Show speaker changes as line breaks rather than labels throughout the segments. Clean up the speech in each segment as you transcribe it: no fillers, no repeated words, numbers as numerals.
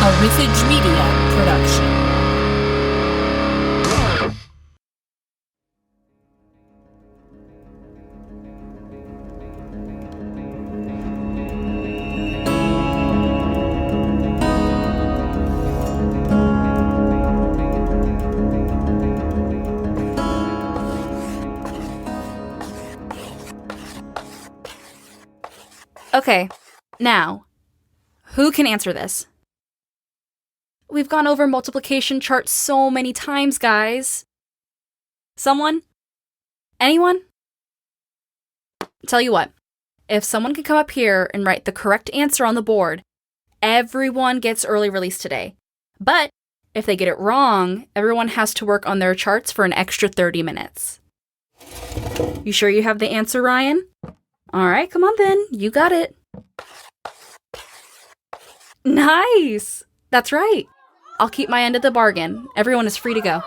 A Riffage Media production.
Okay, now, who can answer this? We've gone over multiplication charts so many times, guys. Someone? Anyone? Tell you what, if someone can come up here and write the correct answer on the board, everyone gets early release today. But if they get it wrong, everyone has to work on their charts for an extra 30 minutes. You sure you have the answer, Ryan? All right, come on then. You got it. Nice! That's right. I'll keep my end of the bargain. Everyone is free to go.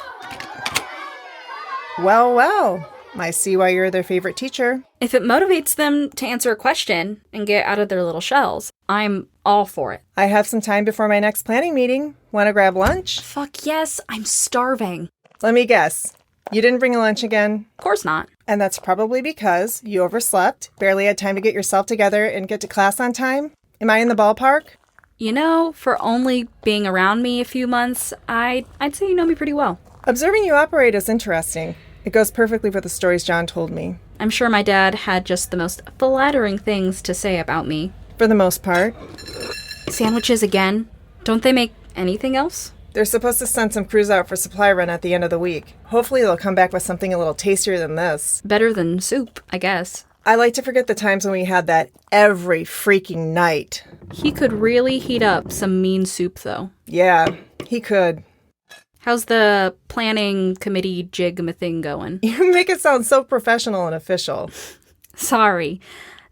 Well, well. I see why you're their favorite teacher.
If it motivates them to answer a question and get out of their little shells, I'm all for it.
I have some time before my next planning meeting. Want to grab lunch?
Fuck yes, I'm starving.
Let me guess. You didn't bring a lunch again?
Of course not.
And that's probably because you overslept, barely had time to get yourself together and get to class on time? Am I in the ballpark?
You know, for only being around me a few months, I'd say you know me pretty well.
Observing you operate is interesting. It goes perfectly with the stories John told me.
I'm sure my dad had just the most flattering things to say about me.
For the most part.
Sandwiches again? Don't they make anything else?
They're supposed to send some crews out for supply run at the end of the week. Hopefully they'll come back with something a little tastier than this.
Better than soup, I guess.
I like to forget the times when we had that every freaking night.
He could really heat up some mean soup, though.
Yeah, he could.
How's the planning committee jig-a-thing going?
You make it sound so professional and official.
Sorry.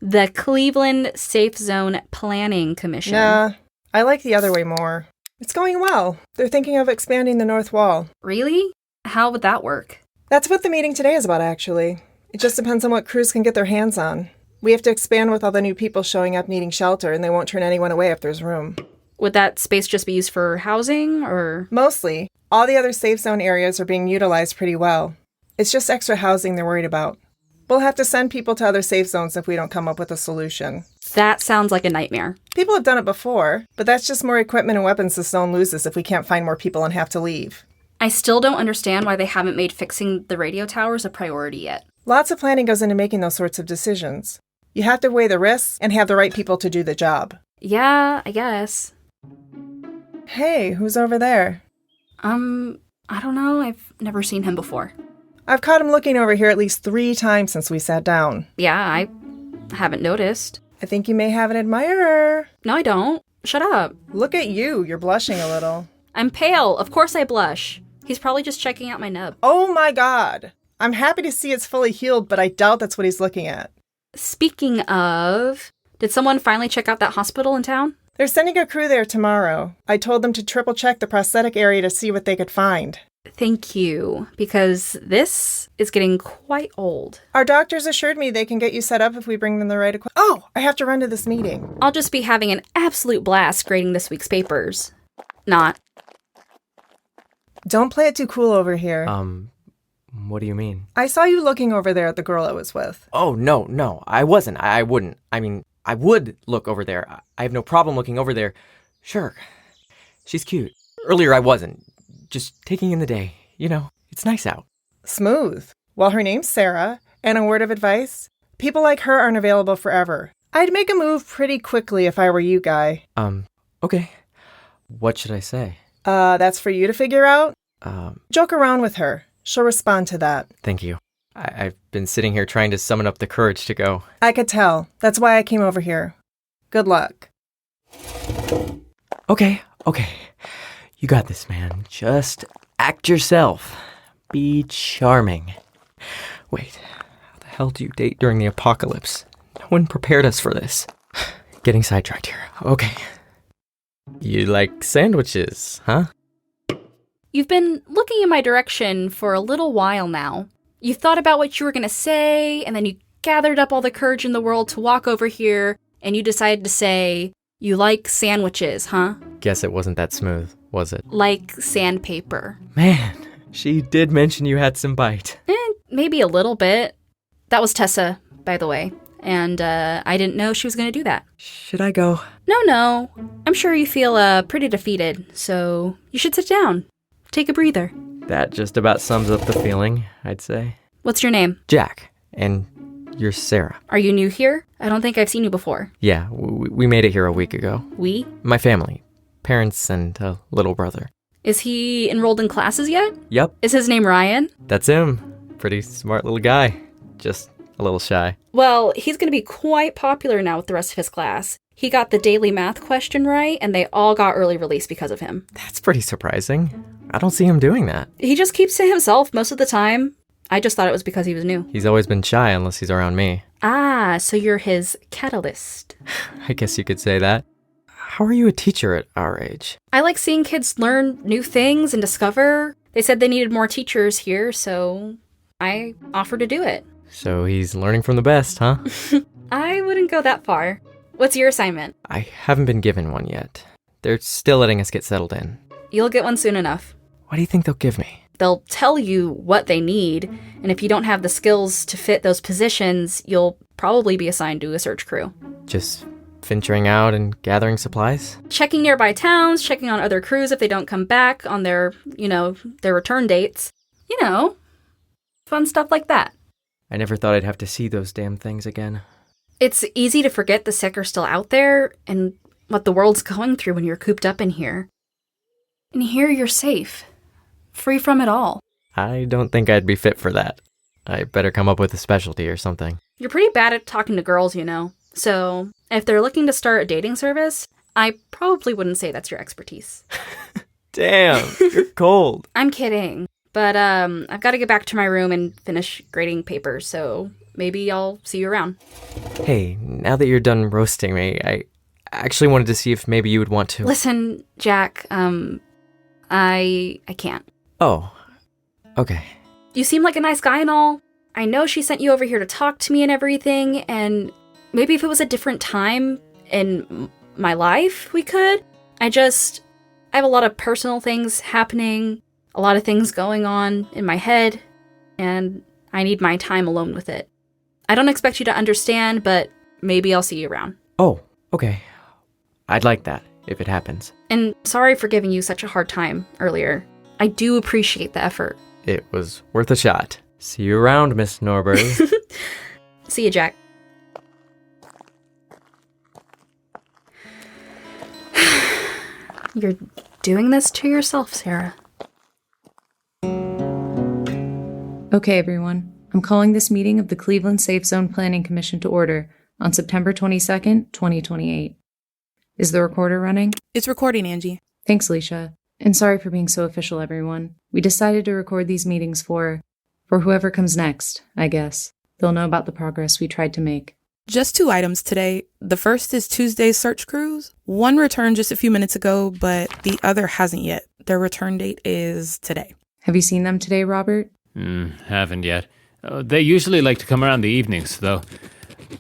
The Cleveland Safe Zone Planning Commission.
Nah, I like the other way more. It's going well. They're thinking of expanding the north wall.
Really? How would that work?
That's what the meeting today is about, actually. It just depends on what crews can get their hands on. We have to expand with all the new people showing up needing shelter, and they won't turn anyone away if there's room.
Would that space just be used for housing, or...?
Mostly. All the other safe zone areas are being utilized pretty well. It's just extra housing they're worried about. We'll have to send people to other safe zones if we don't come up with a solution.
That sounds like a nightmare.
People have done it before, but that's just more equipment and weapons the zone loses if we can't find more people and have to leave.
I still don't understand why they haven't made fixing the radio towers a priority yet.
Lots of planning goes into making those sorts of decisions. You have to weigh the risks and have the right people to do the job.
Yeah, I guess.
Hey, who's over there?
I don't know. I've never seen him before.
I've caught him looking over here at least 3 times since we sat down.
Yeah, I haven't noticed.
I think you may have an admirer.
No, I don't. Shut up.
Look at you. You're blushing a little.
I'm pale. Of course I blush. He's probably just checking out my nub.
Oh my god. I'm happy to see it's fully healed, but I doubt that's what he's looking at.
Speaking of, did someone finally check out that hospital in town?
They're sending a crew there tomorrow. I told them to triple check the prosthetic area to see what they could find.
Thank you, because this is getting quite old.
Our doctors assured me they can get you set up if we bring them the right equipment. Oh, I have to run to this meeting.
I'll just be having an absolute blast grading this week's papers. Not.
Don't play it too cool over here.
What do you mean?
I saw you looking over there at the girl I was with.
Oh, no, I wasn't. I wouldn't. I mean, I would look over there. I have no problem looking over there. Sure. She's cute. Earlier I wasn't. Just taking in the day. You know, it's nice out.
Smooth. Well, her name's Sarah, and a word of advice, people like her aren't available forever. I'd make a move pretty quickly if I were you, Guy.
Okay. What should I say?
That's for you to figure out? Joke around with her. She'll respond to that.
Thank you. I've been sitting here trying to summon up the courage to go.
I could tell. That's why I came over here. Good luck.
Okay. You got this, man. Just act yourself. Be charming. Wait, how the hell do you date during the apocalypse? No one prepared us for this. Getting sidetracked here. Okay. You like sandwiches, huh?
You've been looking in my direction for a little while now. You thought about what you were going to say, and then you gathered up all the courage in the world to walk over here, and you decided to say, You like sandwiches, huh?
Guess it wasn't that smooth, was it?
Like sandpaper.
Man, she did mention you had some bite.
Maybe a little bit. That was Tessa, by the way. And I didn't know she was going to do that.
Should I go?
No. I'm sure you feel pretty defeated, so you should sit down. Take a breather.
That just about sums up the feeling, I'd say.
What's your name?
Jack, and you're Sarah.
Are you new here? I don't think I've seen you before.
Yeah, we made it here a week ago.
We?
My family. Parents and a little brother.
Is he enrolled in classes yet?
Yep.
Is his name Ryan?
That's him. Pretty smart little guy. Just a little shy.
Well, he's going to be quite popular now with the rest of his class. He got the daily math question right, and they all got early release because of him.
That's pretty surprising. I don't see him doing that.
He just keeps to himself most of the time. I just thought it was because he was new.
He's always been shy unless he's around me.
Ah, so you're his catalyst.
I guess you could say that. How are you a teacher at our age?
I like seeing kids learn new things and discover. They said they needed more teachers here, so I offered to do it.
So he's learning from the best, huh?
I wouldn't go that far. What's your assignment?
I haven't been given one yet. They're still letting us get settled in.
You'll get one soon enough.
What do you think they'll give me?
They'll tell you what they need, and if you don't have the skills to fit those positions, you'll probably be assigned to a search crew.
Just venturing out and gathering supplies?
Checking nearby towns, checking on other crews if they don't come back on their return dates. Fun stuff like that.
I never thought I'd have to see those damn things again.
It's easy to forget the sick are still out there and what the world's going through when you're cooped up in here. And here you're safe. Free from it all.
I don't think I'd be fit for that. I better come up with a specialty or something.
You're pretty bad at talking to girls, So, if they're looking to start a dating service, I probably wouldn't say that's your expertise.
Damn, you're cold.
I'm kidding. But, I've got to get back to my room and finish grading papers, so maybe I'll see you around.
Hey, now that you're done roasting me, I actually wanted to see if maybe you would want to...
Listen, Jack, I can't.
Oh, okay.
You seem like a nice guy and all. I know she sent you over here to talk to me and everything, and maybe if it was a different time in my life, we could. I have a lot of personal things happening, a lot of things going on in my head, and I need my time alone with it. I don't expect you to understand, but maybe I'll see you around.
Oh, okay. I'd like that, if it happens.
And sorry for giving you such a hard time earlier. I do appreciate the effort.
It was worth a shot. See you around, Miss Norbury.
See you, Jack. You're doing this to yourself, Sarah.
Okay, everyone. I'm calling this meeting of the Cleveland Safe Zone Planning Commission to order on September 22nd, 2028. Is the recorder running?
It's recording, Angie.
Thanks, Alicia. And sorry for being so official, everyone. We decided to record these meetings for whoever comes next, I guess. They'll know about the progress we tried to make.
Just 2 items today. The first is Tuesday's search cruise. One returned just a few minutes ago, but the other hasn't yet. Their return date is today.
Have you seen them today, Robert?
Haven't yet. They usually like to come around the evenings, though.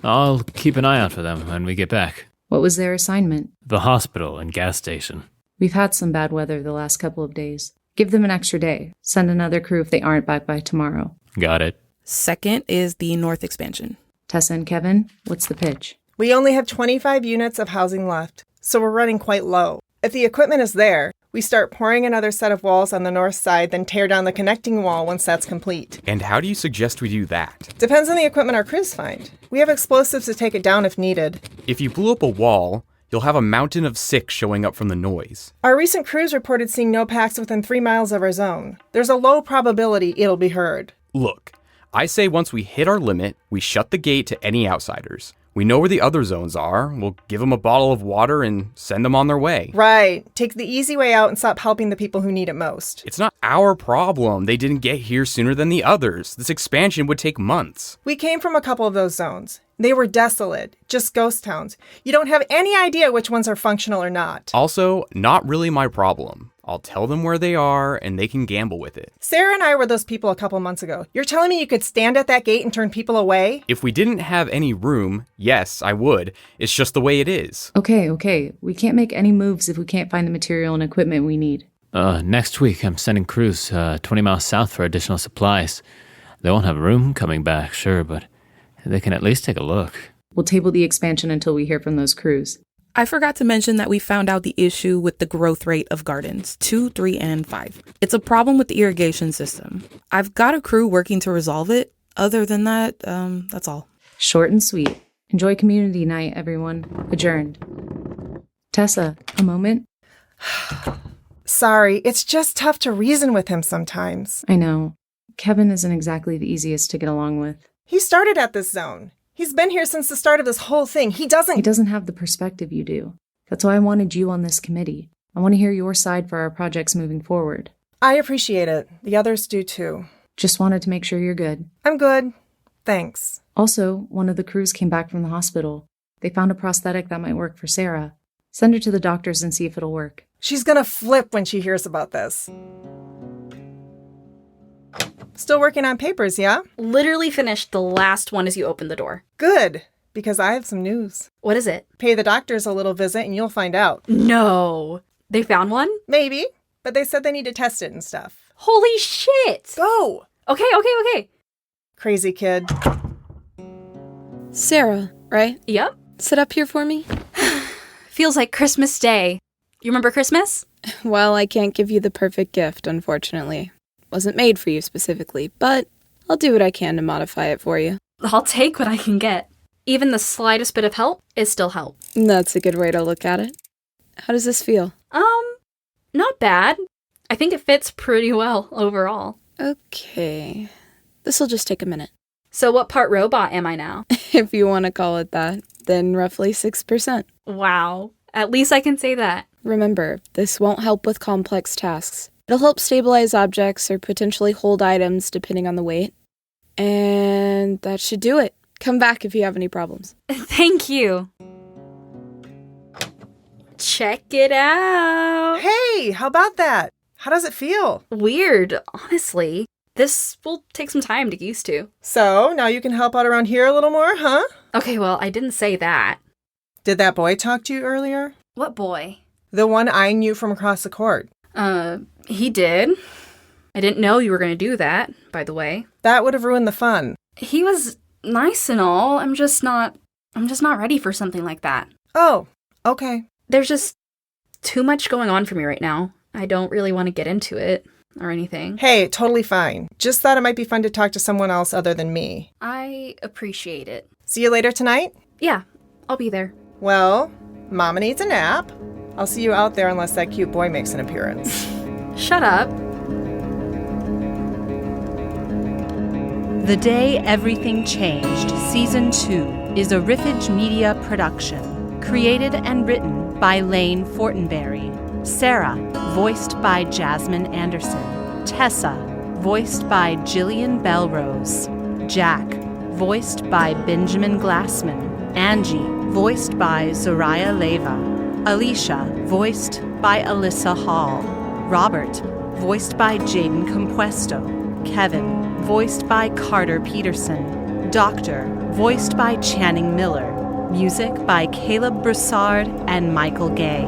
I'll keep an eye out for them when we get back.
What was their assignment?
The hospital and gas station.
We've had some bad weather the last couple of days. Give them an extra day. Send another crew if they aren't back by tomorrow.
Got it.
Second is the North expansion.
Tessa and Kevin, what's the pitch?
We only have 25 units of housing left, so we're running quite low. If the equipment is there, we start pouring another set of walls on the north side, then tear down the connecting wall once that's complete.
And how do you suggest we do that?
Depends on the equipment our crews find. We have explosives to take it down if needed.
If you blew up a wall, you'll have a mountain of sick showing up from the noise.
Our recent crews reported seeing no packs within 3 miles of our zone. There's a low probability it'll be heard.
Look, I say once we hit our limit, we shut the gate to any outsiders. We know where the other zones are. We'll give them a bottle of water and send them on their way.
Right. Take the easy way out and stop helping the people who need it most.
It's not our problem. They didn't get here sooner than the others. This expansion would take months.
We came from a couple of those zones. They were desolate, just ghost towns. You don't have any idea which ones are functional or not.
Also, not really my problem. I'll tell them where they are, and they can gamble with it.
Sarah and I were those people a couple months ago. You're telling me you could stand at that gate and turn people away?
If we didn't have any room, yes, I would. It's just the way it is.
Okay. We can't make any moves if we can't find the material and equipment we need.
Next week, I'm sending crews 20 miles south for additional supplies. They won't have room coming back, sure, but they can at least take a look.
We'll table the expansion until we hear from those crews.
I forgot to mention that we found out the issue with the growth rate of gardens, 2, 3, and 5. It's a problem with the irrigation system. I've got a crew working to resolve it. Other than that, that's all.
Short and sweet. Enjoy community night, everyone. Adjourned. Tessa, a moment?
Sorry, it's just tough to reason with him sometimes.
I know. Kevin isn't exactly the easiest to get along with.
He started at this zone. He's been here since the start of this whole thing. He doesn't
have the perspective you do. That's why I wanted you on this committee. I want to hear your side for our projects moving forward.
I appreciate it. The others do too.
Just wanted to make sure you're good.
I'm good. Thanks.
Also, one of the crews came back from the hospital. They found a prosthetic that might work for Sarah. Send her to the doctors and see if it'll work.
She's gonna flip when she hears about this. Still working on papers, yeah?
Literally finished the last one as you opened the door.
Good, because I have some news.
What is it?
Pay the doctors a little visit and you'll find out.
No. They found one?
Maybe, but they said they need to test it and stuff.
Holy shit!
Go!
Okay.
Crazy kid.
Sarah, right?
Yep.
Sit up here for me.
Feels like Christmas Day. You remember Christmas?
Well, I can't give you the perfect gift, unfortunately. Wasn't made for you specifically, but I'll do what I can to modify it for you.
I'll take what I can get. Even the slightest bit of help is still help.
That's a good way to look at it. How does this feel?
Not bad. I think it fits pretty well overall.
Okay. This'll just take a minute.
So what part robot am I now?
If you want to call it that, then roughly 6%.
Wow. At least I can say that.
Remember, this won't help with complex tasks. It'll help stabilize objects or potentially hold items depending on the weight. And that should do it. Come back if you have any problems.
Thank you. Check it out.
Hey, how about that? How does it feel?
Weird, honestly. This will take some time to get used to.
So, now you can help out around here a little more, huh?
Okay, well, I didn't say that.
Did that boy talk to you earlier?
What boy?
The one eyeing you from across the court.
He did. I didn't know you were going to do that, by the way.
That would have ruined the fun.
He was nice and all. I'm just not ready for something like that.
Oh, okay.
There's just too much going on for me right now. I don't really want to get into it or anything.
Hey, totally fine. Just thought it might be fun to talk to someone else other than me.
I appreciate it.
See you later tonight?
Yeah, I'll be there.
Well, Mama needs a nap. I'll see you out there unless that cute boy makes an appearance.
Shut up.
The Day Everything Changed, Season 2, is a Riffage Media production. Created and written by Lane Fortenberry. Sarah, voiced by Jasmine Anderson. Tessa, voiced by Jillian Belrose. Jack, voiced by Benjamin Glassman. Angie, voiced by Zoraya Leyva. Alicia, voiced by Allisa Hall. Robert, voiced by Jaiden Compuesto. Kevin, voiced by Carter Peterson. Doctor, voiced by Channing Miller. Music by Calob Broussard and Michael Gay.